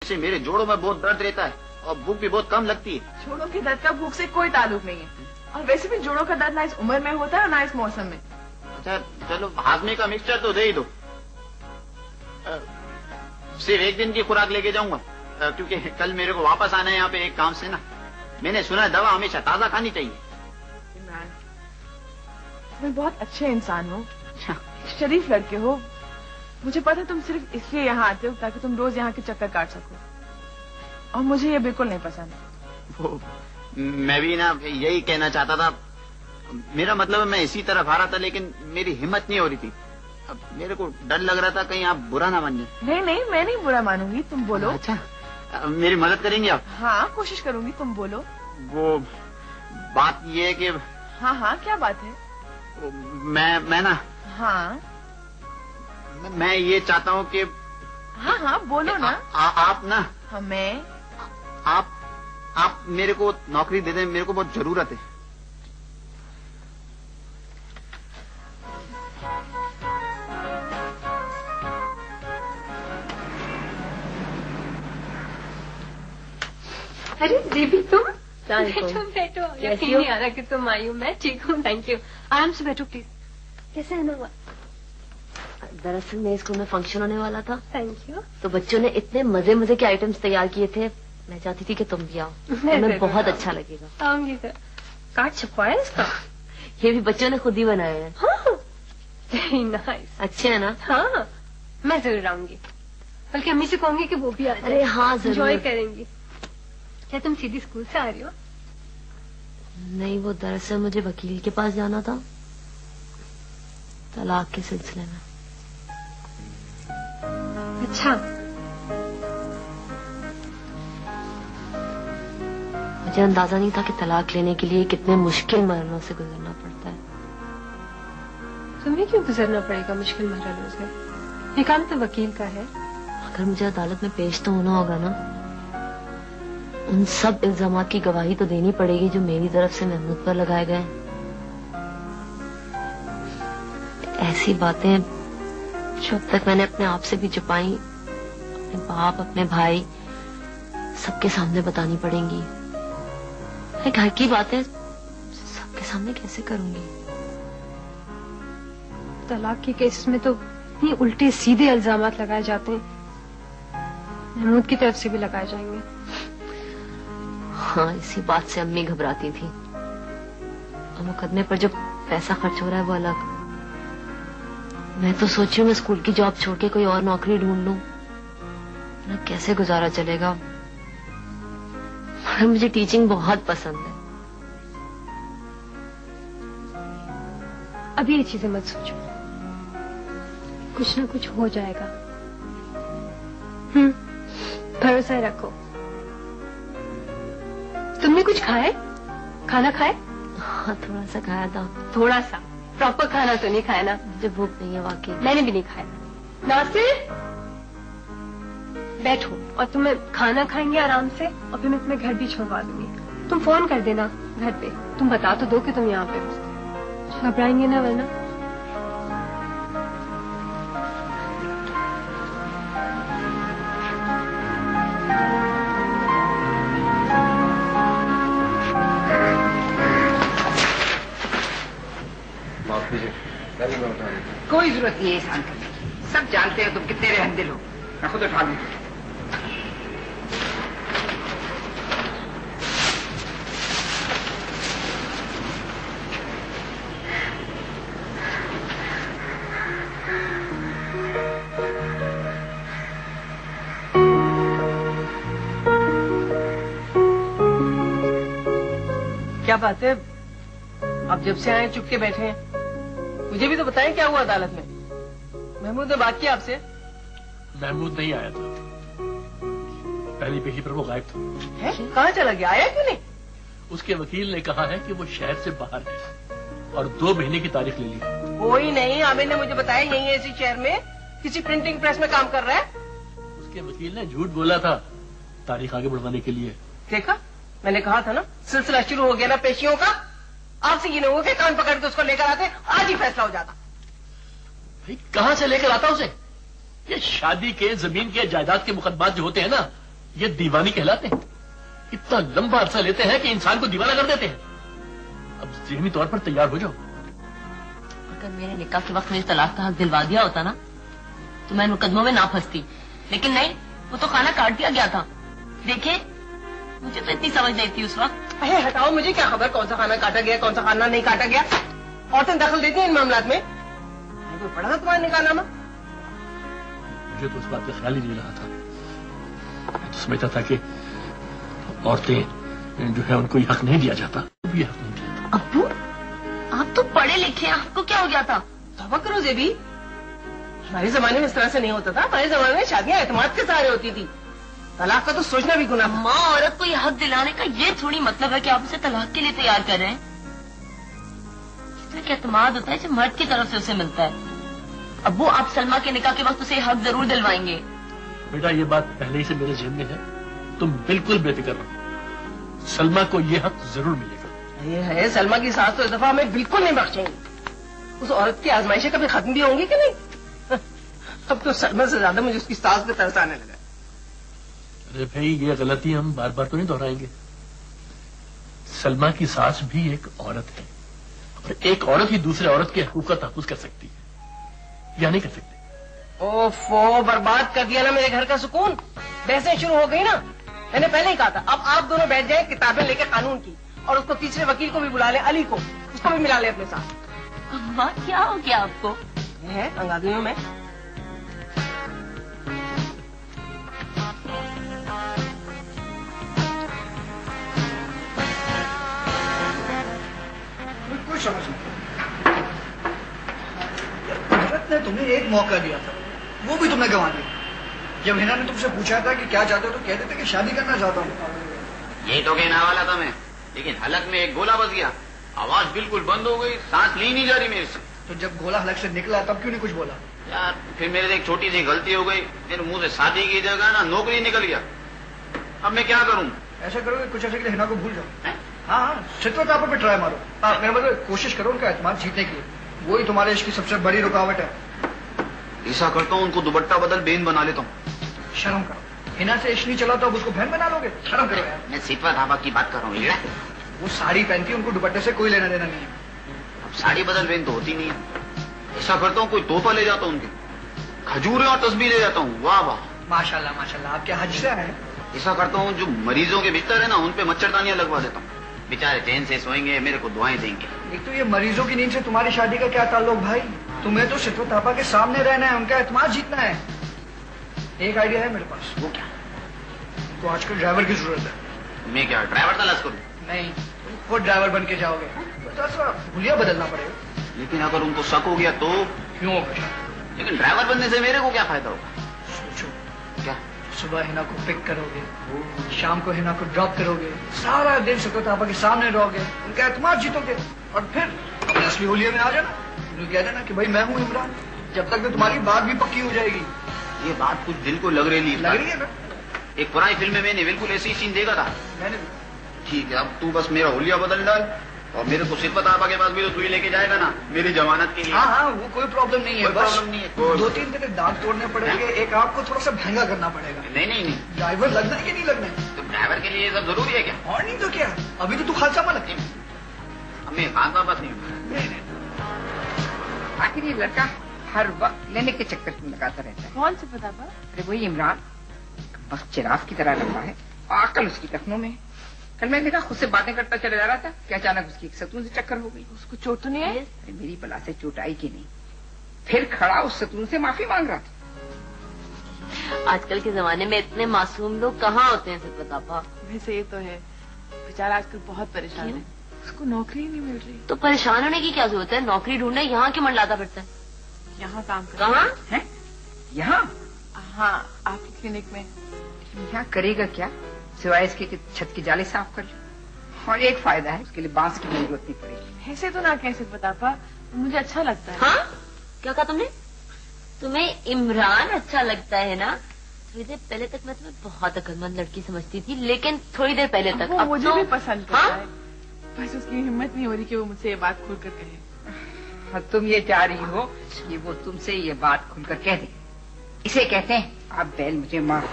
से मेरे जोड़ों में बहुत दर्द रहता है और भूख भी बहुत कम लगती है। जोड़ों के दर्द का भूख से कोई ताल्लुक नहीं है, और वैसे भी जोड़ों का दर्द ना इस उम्र में होता है और ना इस मौसम में। अच्छा चलो हाजमे का मिक्सचर तो दे ही दो। सिर्फ एक दिन की खुराक लेके जाऊंगा क्योंकि कल मेरे को वापस आना है यहाँ पे एक काम से ना। मैंने सुना है दवा हमेशा ताजा खानी चाहिए। इमरान, तुम बहुत अच्छे इंसान हो, शरीफ लड़के हो। मुझे पता है तुम सिर्फ इसलिए यहाँ आते हो ताकि तुम रोज यहाँ के चक्कर काट सको, और मुझे ये बिल्कुल नहीं पसंद। वो मैं भी ना यही कहना चाहता था। मेरा मतलब है मैं इसी तरफ आ रहा था लेकिन मेरी हिम्मत नहीं हो रही थी। अब मेरे को डर लग रहा था कहीं आप बुरा ना मान जाए। नहीं नहीं, मैं नहीं बुरा मानूंगी, तुम बोलो। अच्छा मेरी मदद करेंगे आप? हाँ कोशिश करूंगी, तुम बोलो। वो बात ये है कि हाँ हाँ क्या बात है? मैं ना हाँ मैं ये चाहता हूँ कि हाँ हाँ बोलो ना। आप ना हाँ मैं आप मेरे को नौकरी दे दें, मेरे को बहुत जरूरत है। अरे दीदी तुम बैठो। यकीन नहीं आ रहा कि तुम आई हो। मैं ठीक हूँ, थैंक यू। आराम से बैठो प्लीज। कैसे है ना? दरअसल मेरे स्कूल में फंक्शन होने वाला था। Thank you. तो बच्चों ने इतने मजे मजे के आइटम्स तैयार किए थे, मैं चाहती थी कि तुम भी आओ, तुम्हें बहुत अच्छा लगेगा। आऊंगी सर। कार्ड छपवाया इसका? ये भी बच्चों ने खुद ही बनाए हैं। हाँ नाइस। अच्छे है ना? हाँ मैं जरूर आऊंगी, बल्कि अम्मी से कहूंगी कि वो भी आ जाए। अरे हाँ जरूर। एंजॉय करेंगी। क्या तुम सीधी स्कूल से आ रही हो? नहीं, वो दरअसल मुझे वकील के पास जाना था, तलाक के सिलसिले में। अच्छा। मुझे अंदाजा नहीं था कि तलाक लेने के लिए कितने मुश्किल मरहलों से गुजरना पड़ता है। तुम्हें क्यों गुजरना पड़ेगा मुश्किल मरहलों से? ये काम तो वकील का है। अगर मुझे अदालत में पेश तो होना होगा ना, उन सब इल्जामात की गवाही तो देनी पड़ेगी जो मेरी तरफ से महमूद पर लगाए गए। ऐसी बातें जो अब तक मैंने अपने आप से भी छुपाई, अपने बाप, अपने भाई, सबके सामने बतानी पड़ेंगी। मैं घर की बातें सबके सामने कैसे करूंगी? तलाक के केस में तो इतने उल्टे सीधे इल्जामात लगाए जाते हैं, महमूद की तरफ से भी लगाए जाएंगे। हाँ, इसी बात से अम्मी घबराती थी। और मुकदमे पर जो पैसा खर्च हो रहा है वो अलग। मैं तो सोची हूँ मैं स्कूल की जॉब छोड़ के कोई और नौकरी ढूंढ लूं, ना कैसे गुजारा चलेगा। मगर मुझे टीचिंग बहुत पसंद है। अभी ये चीजें मत सोचो, कुछ ना कुछ हो जाएगा। भरोसा रखो। तुमने कुछ खाए? खाना खाए? हाँ थोड़ा सा खाया था। थोड़ा सा? प्रॉपर खाना तो नहीं खाया ना? मुझे भूख नहीं है वाकई। मैंने भी नहीं खाया। नासिर बैठो, और तुम्हें खाना खाएंगे आराम से, और फिर मैं तुम्हें घर भी छोड़वा दूंगी। तुम फोन कर देना घर पे, तुम बता तो दो कि तुम यहाँ पे हो। घबराएंगे ना वरना। कोई जरूरत नहीं है एहसान करने की, सब जानते हो तुम कितने रहमदिल हो। मैं खुद उठा लूं। क्या बात है, आप जब से आए चुप के बैठे हैं? मुझे भी तो बताएं क्या हुआ अदालत में। महमूद ने बात किया आपसे? महमूद नहीं आया था, पहली पेशी पर वो गायब था। है? कहाँ चला गया, आया क्यों नहीं? उसके वकील ने कहा है कि वो शहर से बाहर है और 2 महीने की तारीख ले ली। कोई नहीं, आमिर ने मुझे बताया यही ऐसी शहर में किसी प्रिंटिंग प्रेस में काम कर रहा है। उसके वकील ने झूठ बोला था तारीख आगे बढ़वाने के लिए। देखा, मैंने कहा था ना, सिलसिला शुरू हो गया ना पेशियों का। आपसे ये लोगों के कान पकड़ के उसको लेकर आते, आज ही फैसला हो जाता। भाई कहां से लेकर आता उसे? ये शादी के, जमीन के, जायदाद के मुकदमात जो होते हैं ना, ये दीवानी कहलाते हैं। इतना लंबा अरसा लेते हैं कि इंसान को दीवाना कर देते हैं। अब ज़हनी तौर पर तैयार हो जाओ। अगर मेरे निकाह के वक्त मुझे तलाक का हक दिलवा दिया होता ना तो मैं मुकदमों में ना फंसती, लेकिन नहीं, वो तो खाना काट दिया गया था। देखे, मुझे तो इतनी समझ नहीं थी उस वक्त। अरे हटाओ, मुझे क्या खबर कौन सा खाना काटा गया, कौन सा खाना नहीं काटा गया। औरतें दखल देती हैं इन मामलात में। कोई पढ़ा था तुम्हारा निकाहनामा? मुझे तो उस बात का ख्याल ही नहीं रहा था। मैं तो समझता था कि औरतें जो है उनको ये हक नहीं दिया जाता। ये हक नहीं दिया जाता। अब्बू, आप तो पढ़े लिखे हैं, आपको क्या हो गया था? तौबा करो जेबी, हमारे जमाने में इस तरह से नहीं होता था। हमारे जमाने में शादियां एतमाद के सहारे होती थी। तलाक का तो सोचना भी गुनाह। माँ, औरत को यह हक दिलाने का ये थोड़ी मतलब है कि आप उसे तलाक के लिए तैयार कर रहे हैं। इसमें एतमाद होता है जो मर्द की तरफ से उसे मिलता है। अब्बू, आप सलमा के निकाह के वक्त उसे हक जरूर दिलवाएंगे। बेटा, ये बात पहले ही से मेरे ज़हन में है, तुम बिल्कुल बेफिक्र रहो। सलमा को ये हक जरूर मिलेगा। ये है, सलमा की सास तो इस दफा हमें बिल्कुल नहीं बख्शेंगी। उस औरत की आजमाइशें कभी खत्म भी होंगी कि नहीं? अब तो सलमा से ज्यादा मुझे उसकी सास पे तरस आने लगा। अरे भाई, ये गलती हम बार बार तो नहीं दोहराएंगे। सलमा की सास भी एक औरत है और एक औरत ही दूसरे औरत के हकूक का तहफ़्फ़ुज़ कर सकती है, या नहीं कर सकती? ओफो, बर्बाद कर दिया ना मेरे घर का सुकून। बहसें शुरू हो गई ना। मैंने पहले ही कहा था, अब आप दोनों बैठ जाए किताबें लेके कानून की, और उसको तीसरे वकील को भी बुला ले, अली को, उसको भी मिला ले अपने साथ। अम्मा, क्या हो गया आपको? है अंगादियों में। कुछ समझ नहीं। कुदरत ने तुम्हें एक मौका दिया था, वो भी तुमने गंवा दिया। जब हिना ने तुमसे पूछा था कि क्या चाहते हो तो कहते थे कि शादी करना चाहता हूँ। यही तो कहने वाला था मैं, लेकिन हलक में एक गोला बच गया। आवाज बिल्कुल बंद हो गई, सांस ली नहीं जा रही मेरे से। तो जब गोला हलक से निकला तब क्यों नहीं कुछ बोला? यार, फिर मेरे से एक छोटी सी गलती हो गई। मेरे मुंह से शादी की जगह ना नौकरी निकल गया। अब मैं क्या करूँ? ऐसा करोगे कुछ ऐसे के लिए हिना को भूल जाओ। हाँ, सितवत आप पे ट्राई मारो। मेरा मतलब कोशिश करो उनका एतमाद जीतने की। वही तुम्हारे इश्क की सबसे बड़ी रुकावट है। ऐसा करता हूँ, उनको दुपट्टा बदल बेन बना लेता हूँ। शर्म करो, हिना से इश्क नहीं चला तो अब उसको बहन बना लोगे? शर्म करो यार। मैं सितवा धाबा की बात कर रहा हूँ। वो साड़ी पहनती है, उनको दुपट्टे से कोई लेना देना नहीं है। अब साड़ी बदल बेन तो होती नहीं है। ऐसा करता हूँ, कोई तोहफा ले जाता हूँ उनके, खजूरें और तस्बीर ले जाता हूँ। वाह वाह, माशाल्लाह माशाल्लाह, आप क्या हज से आए? ऐसा करता हूँ, जो मरीजों के बिस्तर है ना, उन पे मच्छरदानियां लगवा देता हूँ। बेचारे चैन से सोएंगे, मेरे को दुआएं देंगे। एक तो ये मरीजों की नींद से तुम्हारी शादी का क्या ताल्लुक भाई? तुम्हें तो सितवत आपा के सामने रहना है, उनका एतमाद जीतना है। एक आइडिया है मेरे पास। वो क्या? तो आजकल ड्राइवर की जरूरत है। मैं क्या ड्राइवर तलाश करूँ? नहीं, तुम खुद ड्राइवर बन के जाओगे तो थोड़ा हुलिया बदलना पड़ेगा। लेकिन अगर उनको शक हो गया तो? क्यों होगा? लेकिन ड्राइवर बनने से मेरे को क्या फायदा होगा? सोचो, क्या? सुबह हिना को पिक करोगे, शाम को हिना को ड्रॉप करोगे, सारा दिन सितवत आपा के सामने रहोगे, उनका एतमाद जीतोगे, और फिर अपने असली हुलिया में आ जाना। उन्हें कह देना कि भाई मैं हूँ इमरान। जब तक तो तुम्हारी बात भी पक्की हो जाएगी। ये बात कुछ दिल को लग रही है ना? एक पुरानी फिल्म में मैंने बिल्कुल ऐसी सीन देखा था। मैंने ठीक है, अब तू बस मेरा हुलिया बदल डाल, और मेरे को सितवत आपा के पास भी तो तू ही लेके जाएगा ना मेरी जमानत के लिए। हाँ हाँ, वो कोई प्रॉब्लम नहीं है। कोई प्रॉब्लम नहीं है। 2-3 तेरे दांत तोड़ने पड़ेंगे, एक आपको थोड़ा सा महंगा करना पड़ेगा। नहीं नहीं नहीं, ड्राइवर लगना है कि नहीं लगना है? तो ड्राइवर के लिए ये सब जरूरी है क्या? और नहीं तो क्या, अभी तो तू खालसा मत। हमें खासा बात नहीं। आखिर ये लड़का हर वक्त लेने के चक्कर क्यों लगाता रहता है? कौन से पता पर? अरे वही इमरान, बस चिराग की तरह लंबा है, आकल उसकी टखनों में। कल मैंने देखा खुद से बातें करता चला जा रहा था कि अचानक उसकी एक सतून से चक्कर हो गई। उसको चोट तो नहीं है? अरे मेरी बला से चोट आई कि नहीं, फिर खड़ा उस सतून से माफी मांग रहा था। आजकल के जमाने में इतने मासूम लोग कहाँ होते हैं सितवत आपा? वैसे ये तो है, बेचारा आजकल बहुत परेशान है। उसको नौकरी नहीं मिल रही। तो परेशान होने की क्या जरूरत है? नौकरी ढूंढने यहाँ क्यों मंडलाता फिरता है? यहाँ काम कर। कहाँ है? यहाँ? हाँ, आपकी क्लिनिक में। यहाँ करेगा क्या, सिवाय इसके कि छत की जाली साफ कर लो। और एक फायदा है, उसके लिए बांस की जरूरत नहीं पड़ेगी। ऐसे तो ना कैसे बता पा, मुझे अच्छा लगता है। हाँ, क्या कहा तुमने? तुम्हें इमरान अच्छा लगता है ना? थोड़ी देर पहले तक मैं तुम्हें बहुत अक्लमंद लड़की समझती थी, लेकिन थोड़ी देर पहले तक वो अब मुझे तो... भी पसंद करता हाँ? है, बस उसकी हिम्मत नहीं हो रही कि वो मुझसे ये बात खुलकर कहे। तुम ये चाह रही हो कि वो तुमसे ये बात खुलकर कह दे। इसे कहते हैं आप बैल मुझे मार।